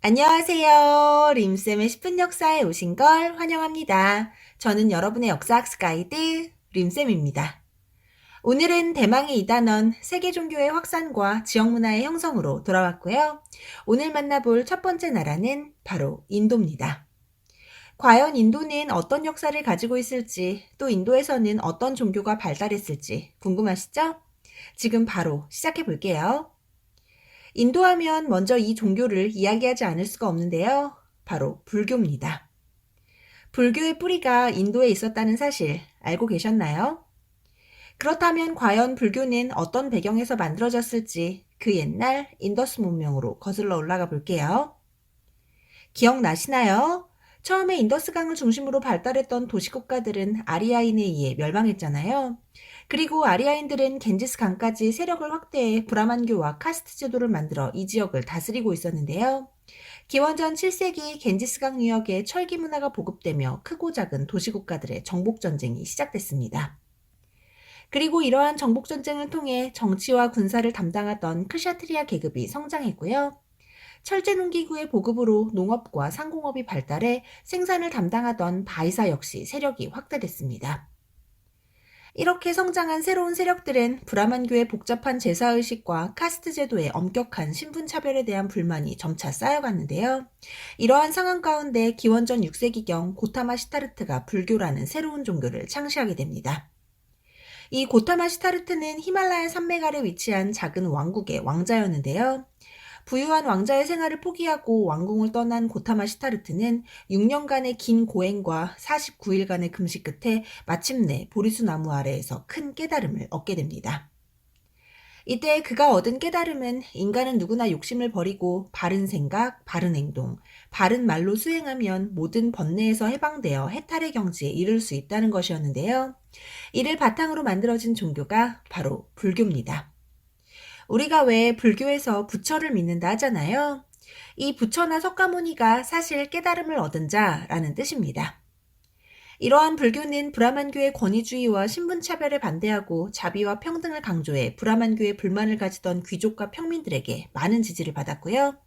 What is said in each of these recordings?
안녕하세요. 림쌤의 10분 역사에 오신 걸 환영합니다. 저는 여러분의 역사학습 가이드 림쌤입니다. 오늘은 대망의 이단원 세계 종교의 확산과 지역 문화의 형성으로 돌아왔고요. 오늘 만나볼 첫 번째 나라는 바로 인도입니다. 과연 인도는 어떤 역사를 가지고 있을지, 또 인도에서는 어떤 종교가 발달했을지 궁금하시죠? 지금 바로 시작해 볼게요. 인도하면 먼저 이 종교를 이야기하지 않을 수가 없는데요. 바로 불교입니다. 불교의 뿌리가 인도에 있었다는 사실 알고 계셨나요? 그렇다면 과연 불교는 어떤 배경에서 만들어졌을지 그 옛날 인더스 문명으로 거슬러 올라가 볼게요. 기억나시나요? 처음에 인더스강을 중심으로 발달했던 도시국가들은 아리아인에 의해 멸망했잖아요. 그리고 아리아인들은 겐지스 강까지 세력을 확대해 브라만교와 카스트 제도를 만들어 이 지역을 다스리고 있었는데요. 기원전 7세기 겐지스강 유역에 철기 문화가 보급되며 크고 작은 도시국가들의 정복전쟁이 시작됐습니다. 그리고 이러한 정복전쟁을 통해 정치와 군사를 담당하던 크샤트리아 계급이 성장했고요. 철제농기구의 보급으로 농업과 상공업이 발달해 생산을 담당하던 바이사 역시 세력이 확대됐습니다. 이렇게 성장한 새로운 세력들은 브라만교의 복잡한 제사의식과 카스트 제도의 엄격한 신분차별에 대한 불만이 점차 쌓여갔는데요. 이러한 상황 가운데 기원전 6세기경 고타마 시타르트가 불교라는 새로운 종교를 창시하게 됩니다. 이 고타마 시타르트는 히말라야 산맥 아래 위치한 작은 왕국의 왕자였는데요. 부유한 왕자의 생활을 포기하고 왕궁을 떠난 고타마 시타르트는 6년간의 긴 고행과 49일간의 금식 끝에 마침내 보리수 나무 아래에서 큰 깨달음을 얻게 됩니다. 이때 그가 얻은 깨달음은 인간은 누구나 욕심을 버리고 바른 생각, 바른 행동, 바른 말로 수행하면 모든 번뇌에서 해방되어 해탈의 경지에 이를 수 있다는 것이었는데요. 이를 바탕으로 만들어진 종교가 바로 불교입니다. 우리가 왜 불교에서 부처를 믿는다 하잖아요. 이 부처나 석가모니가 사실 깨달음을 얻은 자라는 뜻입니다. 이러한 불교는 브라만교의 권위주의와 신분차별에 반대하고 자비와 평등을 강조해 브라만교의 불만을 가지던 귀족과 평민들에게 많은 지지를 받았고요.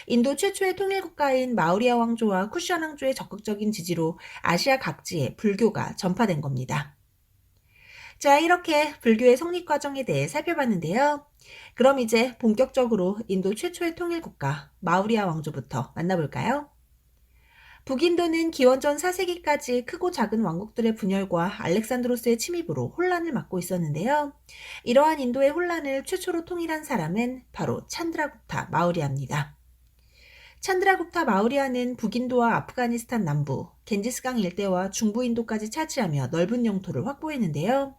인도 최초의 통일국가인 마우리아 왕조와 쿠션 왕조의 적극적인 지지로 아시아 각지에 불교가 전파된 겁니다. 자, 이렇게 불교의 성립 과정에 대해 살펴봤는데요. 그럼 이제 본격적으로 인도 최초의 통일국가 마우리아 왕조부터 만나볼까요? 북인도는 기원전 4세기까지 크고 작은 왕국들의 분열과 알렉산드로스의 침입으로 혼란을 맞고 있었는데요. 이러한 인도의 혼란을 최초로 통일한 사람은 바로 찬드라굽타 마우리아입니다. 찬드라굽타 마우리아는 북인도와 아프가니스탄 남부, 겐지스강 일대와 중부인도까지 차지하며 넓은 영토를 확보했는데요.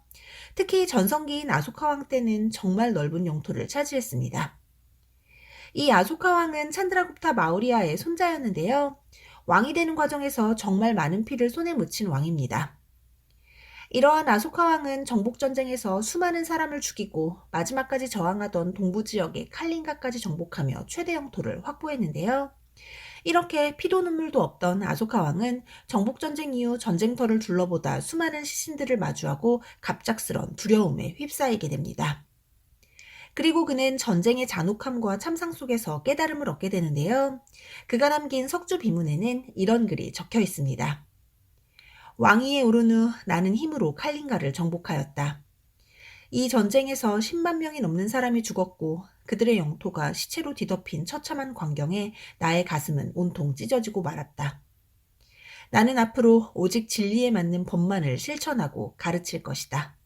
특히 전성기인 아소카 왕 때는 정말 넓은 영토를 차지했습니다. 이 아소카 왕은 찬드라굽타 마우리아의 손자였는데요. 왕이 되는 과정에서 정말 많은 피를 손에 묻힌 왕입니다. 이러한 아소카 왕은 정복전쟁에서 수많은 사람을 죽이고 마지막까지 저항하던 동부 지역의 칼린가까지 정복하며 최대 영토를 확보했는데요. 이렇게 피도 눈물도 없던 아소카 왕은 정복전쟁 이후 전쟁터를 둘러보다 수많은 시신들을 마주하고 갑작스런 두려움에 휩싸이게 됩니다. 그리고 그는 전쟁의 잔혹함과 참상 속에서 깨달음을 얻게 되는데요. 그가 남긴 석주 비문에는 이런 글이 적혀 있습니다. 왕위에 오른 후 나는 힘으로 칼린가를 정복하였다. 이 전쟁에서 10만 명이 넘는 사람이 죽었고 그들의 영토가 시체로 뒤덮인 처참한 광경에 나의 가슴은 온통 찢어지고 말았다. 나는 앞으로 오직 진리에 맞는 법만을 실천하고 가르칠 것이다.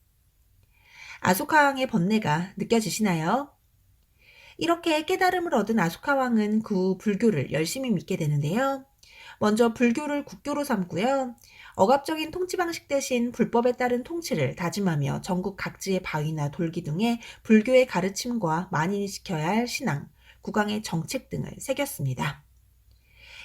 아소카 왕의 번뇌가 느껴지시나요? 이렇게 깨달음을 얻은 아소카 왕은 그 후 불교를 열심히 믿게 되는데요. 먼저 불교를 국교로 삼고요. 억압적인 통치 방식 대신 불법에 따른 통치를 다짐하며 전국 각지의 바위나 돌기둥에 불교의 가르침과 만인이 지켜야 할 신앙, 국왕의 정책 등을 새겼습니다.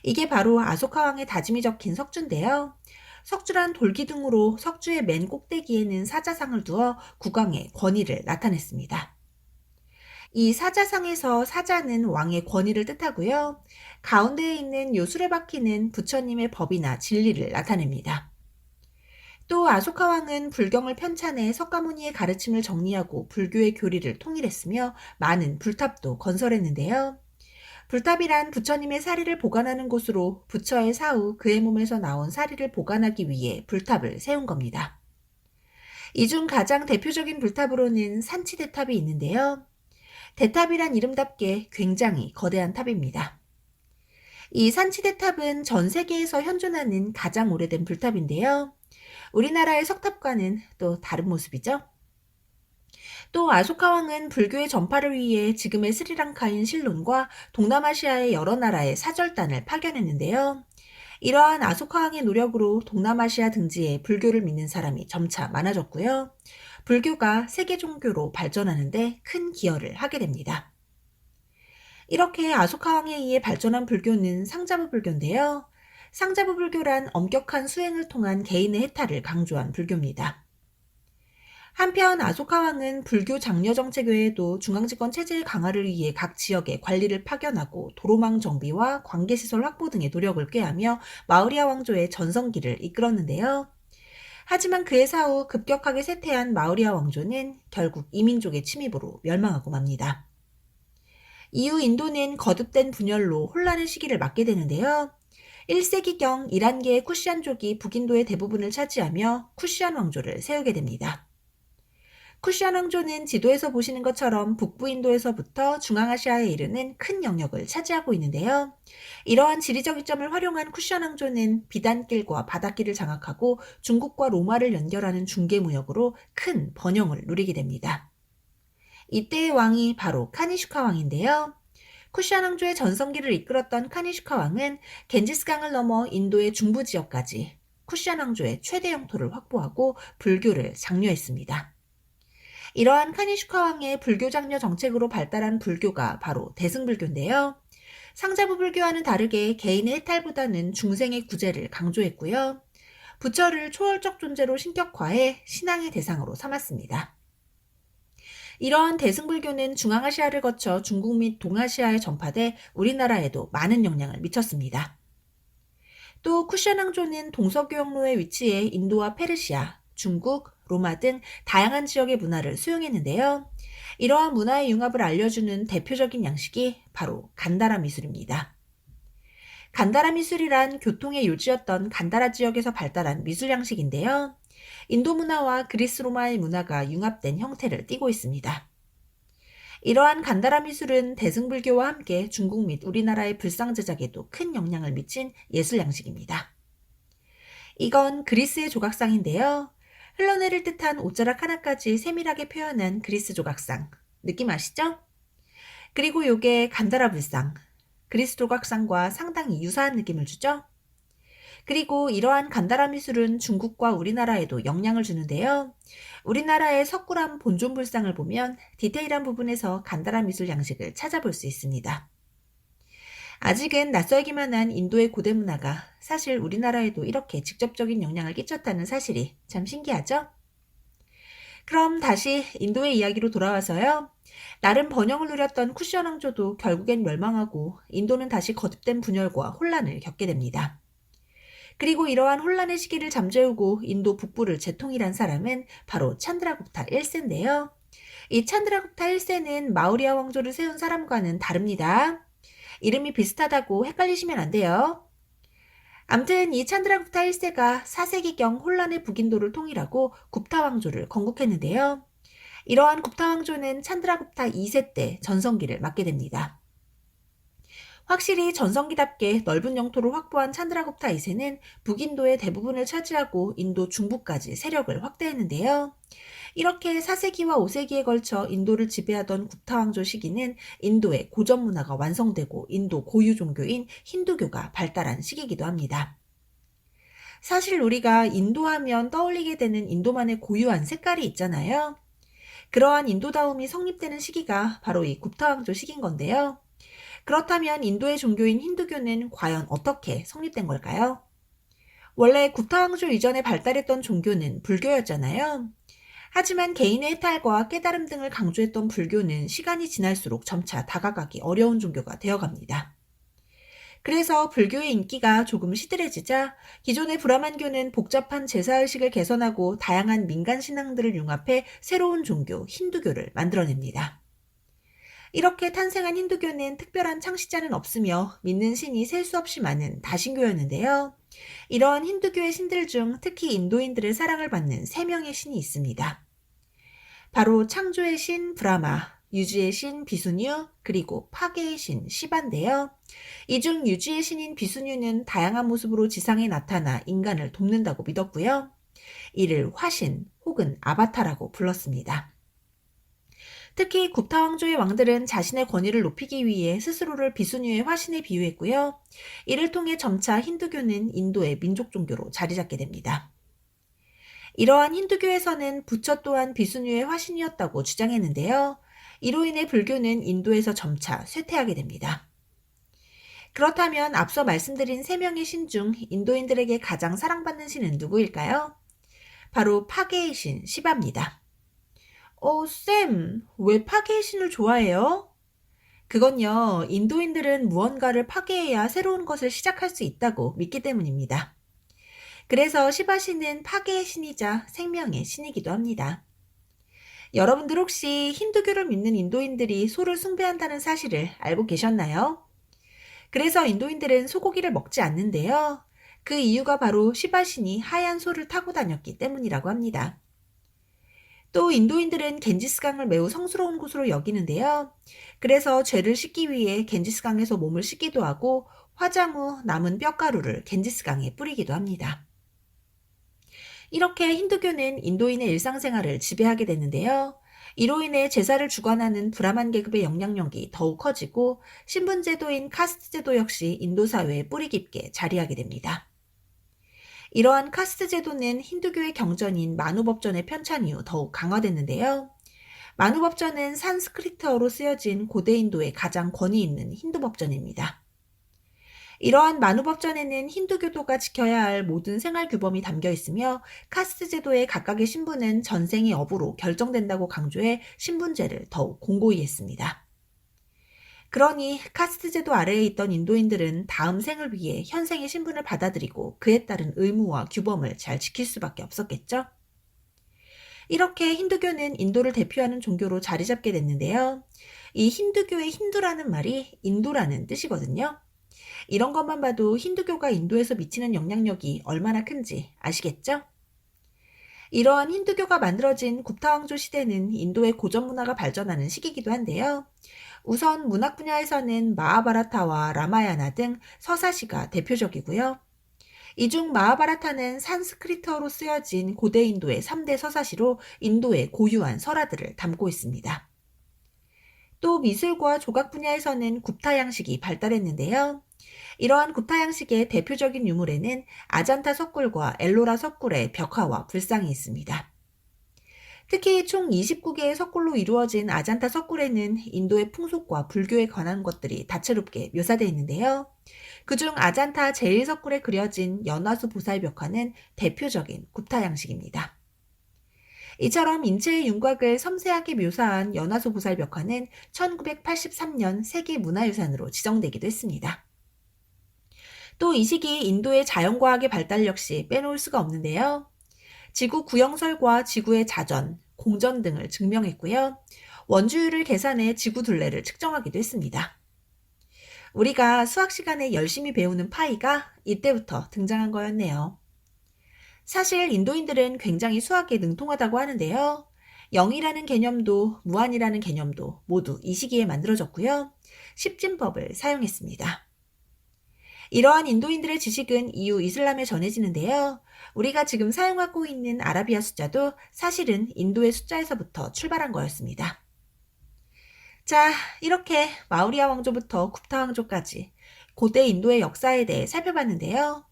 이게 바로 아소카 왕의 다짐이 적힌 석주인데요. 석주란 돌기둥으로 석주의 맨 꼭대기에는 사자상을 두어 국왕의 권위를 나타냈습니다. 이 사자상에서 사자는 왕의 권위를 뜻하고요. 가운데에 있는 요술에 박히는 부처님의 법이나 진리를 나타냅니다. 또 아소카 왕은 불경을 편찬해 석가모니의 가르침을 정리하고 불교의 교리를 통일했으며 많은 불탑도 건설했는데요. 불탑이란 부처님의 사리를 보관하는 곳으로 부처의 사후 그의 몸에서 나온 사리를 보관하기 위해 불탑을 세운 겁니다. 이 중 가장 대표적인 불탑으로는 산치대탑이 있는데요. 대탑이란 이름답게 굉장히 거대한 탑입니다. 이 산치대탑은 전 세계에서 현존하는 가장 오래된 불탑인데요. 우리나라의 석탑과는 또 다른 모습이죠. 또 아소카왕은 불교의 전파를 위해 지금의 스리랑카인 실론과 동남아시아의 여러 나라의 사절단을 파견했는데요. 이러한 아소카왕의 노력으로 동남아시아 등지에 불교를 믿는 사람이 점차 많아졌고요. 불교가 세계 종교로 발전하는 데 큰 기여를 하게 됩니다. 이렇게 아소카왕에 의해 발전한 불교는 상자부 불교인데요. 상자부 불교란 엄격한 수행을 통한 개인의 해탈을 강조한 불교입니다. 한편 아소카왕은 불교 장려 정책 외에도 중앙집권 체제의 강화를 위해 각 지역에 관리를 파견하고 도로망 정비와 관계시설 확보 등의 노력을 꾀하며 마우리아 왕조의 전성기를 이끌었는데요. 하지만 그의 사후 급격하게 쇠퇴한 마우리아 왕조는 결국 이민족의 침입으로 멸망하고 맙니다. 이후 인도는 거듭된 분열로 혼란의 시기를 맞게 되는데요. 1세기경 이란계의 쿠시안족이 북인도의 대부분을 차지하며 쿠시안 왕조를 세우게 됩니다. 쿠시안 왕조는 지도에서 보시는 것처럼 북부인도에서부터 중앙아시아에 이르는 큰 영역을 차지하고 있는데요. 이러한 지리적 이점을 활용한 쿠시안 왕조는 비단길과 바닷길을 장악하고 중국과 로마를 연결하는 중개무역으로 큰 번영을 누리게 됩니다. 이때의 왕이 바로 카니슈카 왕인데요. 쿠시안 왕조의 전성기를 이끌었던 카니슈카 왕은 겐지스강을 넘어 인도의 중부 지역까지 쿠시안 왕조의 최대 영토를 확보하고 불교를 장려했습니다. 이러한 카니슈카 왕의 불교 장려 정책으로 발달한 불교가 바로 대승불교인데요. 상자부 불교와는 다르게 개인의 해탈보다는 중생의 구제를 강조했고요. 부처를 초월적 존재로 신격화해 신앙의 대상으로 삼았습니다. 이러한 대승불교는 중앙아시아를 거쳐 중국 및 동아시아에 전파돼 우리나라에도 많은 영향을 미쳤습니다. 또 쿠시안 왕조는 동서교역로에 위치해 인도와 페르시아, 중국, 로마 등 다양한 지역의 문화를 수용했는데요. 이러한 문화의 융합을 알려주는 대표적인 양식이 바로 간다라 미술입니다. 간다라 미술이란 교통의 요지였던 간다라 지역에서 발달한 미술 양식인데요. 인도 문화와 그리스 로마의 문화가 융합된 형태를 띠고 있습니다. 이러한 간다라 미술은 대승불교와 함께 중국 및 우리나라의 불상 제작에도 큰 영향을 미친 예술 양식입니다. 이건 그리스의 조각상인데요. 흘러내릴 듯한 옷자락 하나까지 세밀하게 표현한 그리스 조각상. 느낌 아시죠? 그리고 요게 간다라 불상. 그리스 조각상과 상당히 유사한 느낌을 주죠? 그리고 이러한 간다라 미술은 중국과 우리나라에도 영향을 주는데요. 우리나라의 석굴암 본존불상을 보면 디테일한 부분에서 간다라 미술 양식을 찾아볼 수 있습니다. 아직은 낯설기만 한 인도의 고대 문화가 사실 우리나라에도 이렇게 직접적인 영향을 끼쳤다는 사실이 참 신기하죠? 그럼 다시 인도의 이야기로 돌아와서요. 나름 번영을 누렸던 쿠시안 왕조도 결국엔 멸망하고 인도는 다시 거듭된 분열과 혼란을 겪게 됩니다. 그리고 이러한 혼란의 시기를 잠재우고 인도 북부를 재통일한 사람은 바로 찬드라굽타 1세인데요. 이 찬드라굽타 1세는 마우리아 왕조를 세운 사람과는 다릅니다. 이름이 비슷하다고 헷갈리시면 안 돼요. 암튼 이 찬드라굽타 1세가 4세기경 혼란의 북인도를 통일하고 굽타 왕조를 건국했는데요. 이러한 굽타 왕조는 찬드라굽타 2세 때 전성기를 맞게 됩니다. 확실히 전성기답게 넓은 영토를 확보한 찬드라굽타 2세는 북인도의 대부분을 차지하고 인도 중부까지 세력을 확대했는데요. 이렇게 4세기와 5세기에 걸쳐 인도를 지배하던 굽타 왕조 시기는 인도의 고전 문화가 완성되고 인도 고유 종교인 힌두교가 발달한 시기이기도 합니다. 사실 우리가 인도하면 떠올리게 되는 인도만의 고유한 색깔이 있잖아요. 그러한 인도다움이 성립되는 시기가 바로 이 굽타 왕조 시기인 건데요. 그렇다면 인도의 종교인 힌두교는 과연 어떻게 성립된 걸까요? 원래 굽타 왕조 이전에 발달했던 종교는 불교였잖아요. 하지만 개인의 해탈과 깨달음 등을 강조했던 불교는 시간이 지날수록 점차 다가가기 어려운 종교가 되어갑니다. 그래서 불교의 인기가 조금 시들해지자 기존의 브라만교는 복잡한 제사의식을 개선하고 다양한 민간 신앙들을 융합해 새로운 종교 힌두교를 만들어냅니다. 이렇게 탄생한 힌두교는 특별한 창시자는 없으며 믿는 신이 셀 수 없이 많은 다신교였는데요. 이런 힌두교의 신들 중 특히 인도인들의 사랑을 받는 세 명의 신이 있습니다. 바로 창조의 신 브라마, 유지의 신 비수뉴, 그리고 파괴의 신 시바인데요. 이 중 유지의 신인 비수뉴는 다양한 모습으로 지상에 나타나 인간을 돕는다고 믿었고요. 이를 화신 혹은 아바타라고 불렀습니다. 특히 굽타 왕조의 왕들은 자신의 권위를 높이기 위해 스스로를 비수뉴의 화신에 비유했고요. 이를 통해 점차 힌두교는 인도의 민족 종교로 자리 잡게 됩니다. 이러한 힌두교에서는 부처 또한 비수뉴의 화신이었다고 주장했는데요. 이로 인해 불교는 인도에서 점차 쇠퇴하게 됩니다. 그렇다면 앞서 말씀드린 세 명의 신 중 인도인들에게 가장 사랑받는 신은 누구일까요? 바로 파괴의 신 시바입니다. 쌤, 왜 파괴의 신을 좋아해요? 그건요, 인도인들은 무언가를 파괴해야 새로운 것을 시작할 수 있다고 믿기 때문입니다. 그래서 시바 신은 파괴의 신이자 생명의 신이기도 합니다. 여러분들 혹시 힌두교를 믿는 인도인들이 소를 숭배한다는 사실을 알고 계셨나요? 그래서 인도인들은 소고기를 먹지 않는데요. 그 이유가 바로 시바 신이 하얀 소를 타고 다녔기 때문이라고 합니다. 또 인도인들은 겐지스강을 매우 성스러운 곳으로 여기는데요. 그래서 죄를 씻기 위해 겐지스강에서 몸을 씻기도 하고 화장 후 남은 뼈가루를 겐지스강에 뿌리기도 합니다. 이렇게 힌두교는 인도인의 일상생활을 지배하게 되는데요. 이로 인해 제사를 주관하는 브라만 계급의 영향력이 더욱 커지고 신분제도인 카스트 제도 역시 인도 사회에 뿌리 깊게 자리하게 됩니다. 이러한 카스트 제도는 힌두교의 경전인 마누법전의 편찬 이후 더욱 강화됐는데요. 마누법전은 산스크리트어로 쓰여진 고대 인도의 가장 권위 있는 힌두 법전입니다. 이러한 마누법전에는 힌두교도가 지켜야 할 모든 생활 규범이 담겨 있으며 카스트 제도의 각각의 신분은 전생의 업으로 결정된다고 강조해 신분제를 더욱 공고히 했습니다. 그러니 카스트 제도 아래에 있던 인도인들은 다음 생을 위해 현생의 신분을 받아들이고 그에 따른 의무와 규범을 잘 지킬 수밖에 없었겠죠? 이렇게 힌두교는 인도를 대표하는 종교로 자리 잡게 됐는데요. 이 힌두교의 힌두라는 말이 인도라는 뜻이거든요. 이런 것만 봐도 힌두교가 인도에서 미치는 영향력이 얼마나 큰지 아시겠죠? 이러한 힌두교가 만들어진 굽타 왕조 시대는 인도의 고전 문화가 발전하는 시기이기도 한데요. 우선 문학 분야에서는 마하바라타와 라마야나 등 서사시가 대표적이고요. 이 중 마하바라타는 산스크리트어로 쓰여진 고대 인도의 3대 서사시로 인도의 고유한 설화들을 담고 있습니다. 또 미술과 조각 분야에서는 굽타 양식이 발달했는데요. 이러한 굽타 양식의 대표적인 유물에는 아잔타 석굴과 엘로라 석굴의 벽화와 불상이 있습니다. 특히 총 29개의 석굴로 이루어진 아잔타 석굴에는 인도의 풍속과 불교에 관한 것들이 다채롭게 묘사되어 있는데요. 그중 아잔타 제1석굴에 그려진 연화수 보살 벽화는 대표적인 굽타 양식입니다. 이처럼 인체의 윤곽을 섬세하게 묘사한 연화수 보살 벽화는 1983년 세계문화유산으로 지정되기도 했습니다. 또 이 시기 인도의 자연과학의 발달 역시 빼놓을 수가 없는데요. 지구 구형설과 지구의 자전, 공전 등을 증명했고요. 원주율을 계산해 지구 둘레를 측정하기도 했습니다. 우리가 수학 시간에 열심히 배우는 파이가 이때부터 등장한 거였네요. 사실 인도인들은 굉장히 수학에 능통하다고 하는데요. 0이라는 개념도 무한이라는 개념도 모두 이 시기에 만들어졌고요. 십진법을 사용했습니다. 이러한 인도인들의 지식은 이후 이슬람에 전해지는데요. 우리가 지금 사용하고 있는 아라비아 숫자도 사실은 인도의 숫자에서부터 출발한 거였습니다. 자, 이렇게 마우리아 왕조부터 굽타 왕조까지 고대 인도의 역사에 대해 살펴봤는데요.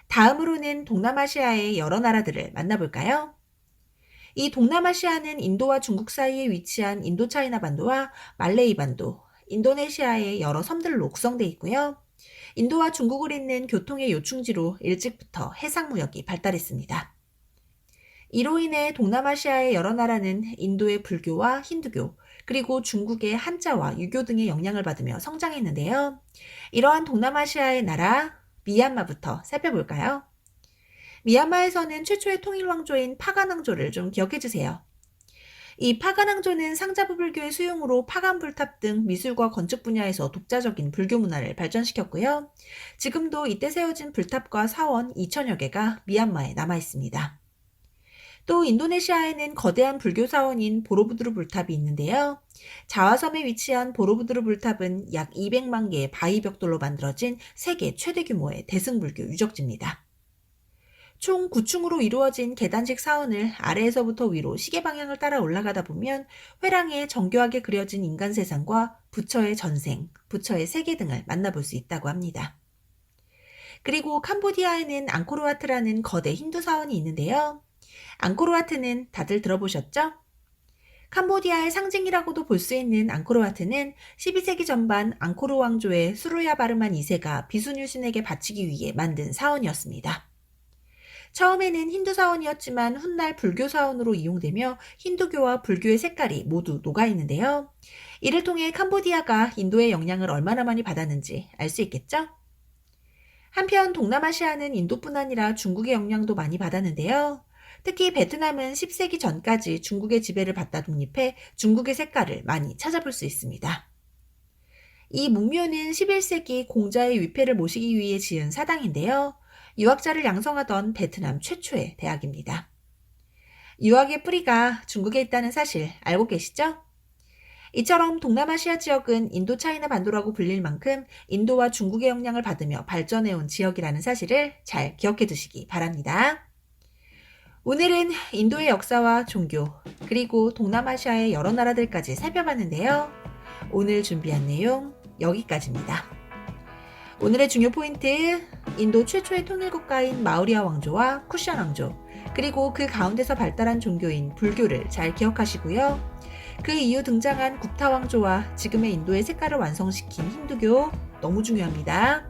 다음으로는 동남아시아의 여러 나라들을 만나볼까요? 이 동남아시아는 인도와 중국 사이에 위치한 인도차이나 반도와 말레이 반도, 인도네시아의 여러 섬들로 구성되어 있고요. 인도와 중국을 잇는 교통의 요충지로 일찍부터 해상무역이 발달했습니다. 이로 인해 동남아시아의 여러 나라는 인도의 불교와 힌두교, 그리고 중국의 한자와 유교 등의 영향을 받으며 성장했는데요. 이러한 동남아시아의 나라 미얀마부터 살펴볼까요? 미얀마에서는 최초의 통일 왕조인 파간 왕조를 좀 기억해 주세요. 이 파간왕조는 상자부 불교의 수용으로 파간불탑 등 미술과 건축 분야에서 독자적인 불교 문화를 발전시켰고요. 지금도 이때 세워진 불탑과 사원 2천여 개가 미얀마에 남아 있습니다. 또 인도네시아에는 거대한 불교 사원인 보로부두르 불탑이 있는데요. 자와섬에 위치한 보로부두르 불탑은 약 200만 개의 바위 벽돌로 만들어진 세계 최대 규모의 대승불교 유적지입니다. 총 9층으로 이루어진 계단식 사원을 아래에서부터 위로 시계 방향을 따라 올라가다 보면 회랑에 정교하게 그려진 인간 세상과 부처의 전생, 부처의 세계 등을 만나볼 수 있다고 합니다. 그리고 캄보디아에는 앙코르와트라는 거대 힌두 사원이 있는데요. 앙코르와트는 다들 들어보셨죠? 캄보디아의 상징이라고도 볼 수 있는 앙코르와트는 12세기 전반 앙코르 왕조의 수루야바르만 2세가 비수뉴신에게 바치기 위해 만든 사원이었습니다. 처음에는 힌두 사원이었지만 훗날 불교 사원으로 이용되며 힌두교와 불교의 색깔이 모두 녹아있는데요. 이를 통해 캄보디아가 인도의 영향을 얼마나 많이 받았는지 알 수 있겠죠? 한편 동남아시아는 인도뿐 아니라 중국의 영향도 많이 받았는데요. 특히 베트남은 10세기 전까지 중국의 지배를 받다 독립해 중국의 색깔을 많이 찾아볼 수 있습니다. 이 문묘는 11세기 공자의 위패를 모시기 위해 지은 사당인데요. 유학자를 양성하던 베트남 최초의 대학입니다. 유학의 뿌리가 중국에 있다는 사실 알고 계시죠? 이처럼 동남아시아 지역은 인도차이나 반도라고 불릴 만큼 인도와 중국의 영향을 받으며 발전해온 지역이라는 사실을 잘 기억해 두시기 바랍니다. 오늘은 인도의 역사와 종교, 그리고 동남아시아의 여러 나라들까지 살펴봤는데요. 오늘 준비한 내용 여기까지입니다. 오늘의 중요 포인트, 인도 최초의 통일국가인 마우리아 왕조와 쿠션 왕조, 그리고 그 가운데서 발달한 종교인 불교를 잘 기억하시고요. 그 이후 등장한 굽타 왕조와 지금의 인도의 색깔을 완성시킨 힌두교, 너무 중요합니다.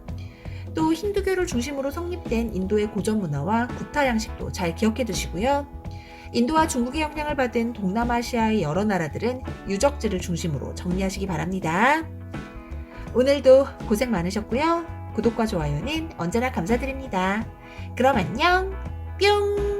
또 힌두교를 중심으로 성립된 인도의 고전 문화와 굽타 양식도 잘 기억해 두시고요. 인도와 중국의 영향을 받은 동남아시아의 여러 나라들은 유적지를 중심으로 정리하시기 바랍니다. 오늘도 고생 많으셨고요. 구독과 좋아요는 언제나 감사드립니다. 그럼 안녕, 뿅!